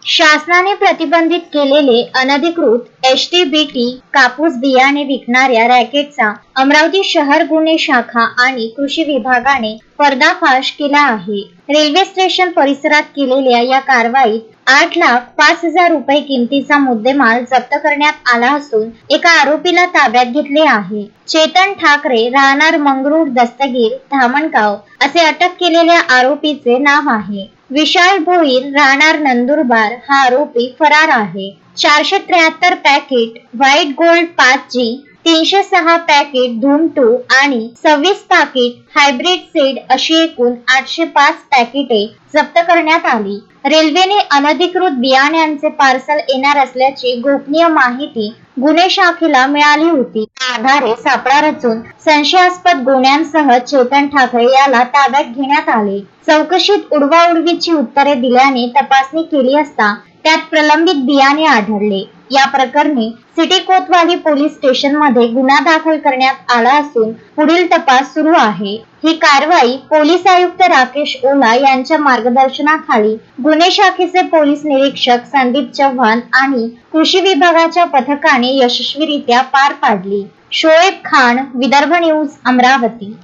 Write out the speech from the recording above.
शासनाने प्रतिबंधित केलेले अनधिकृत एचटीबीटी कापूस बियाणे विकणाऱ्या रॅकेटचा अमरावती शहर गुन्हे शाखा आणि कृषी विभागाने पर्दाफाश केला आहे. रेल्वे स्टेशन परिसरात केलेल्या या कारवाईत 8,05,000 रुपये किमतीचा मुद्देमाल जप्त करण्यात आला असून एका आरोपीला ताब्यात घेतले आहे. चेतन ठाकरे राहणार मंगरूळ दस्तगीर धामणगाव असे अटक केलेल्या आरोपीचे नाव आहे. विशाल भोईर राहणार नंदुरबार हा आरोपी फरार आहे. 473 packet white gold 5G, 306 packet धूम 2 आणि 26 पॅकेट हायब्रिड सीड अशी एकूण 805 पॅकेटे जप्त करण्यात आली. रेल्वेने अनधिकृत बियाण्यांचे पार्सल येणार असल्याची गोपनीय माहिती गुन्हे शाखेला मिळाली होती. त्या आधारे सापळा रचून संशयास्पद गुन्ह्यांसह चेतन ठाकरे याला ताब्यात घेण्यात आले. चौकशीत उडवाउडवीची उत्तरे दिल्याने तपासणी केली असता त्यात प्रलंबित बियाणे आढळले. या प्रकरणी सिटी कोतवाली पोलीस स्टेशनमध्ये गुन्हा दाखल करण्यात आला असून पुढील तपास सुरू आहे. ही कारवाई पोलीस आयुक्त राकेश ओला यांच्या मार्गदर्शनाखाली गुन्हे शाखेचे पोलीस निरीक्षक संदीप चव्हाण आणि कृषी विभागाच्या पथकाने यशस्वीरित्या पार पाडली. शोएब खान, विदर्भ न्यूज, अमरावती.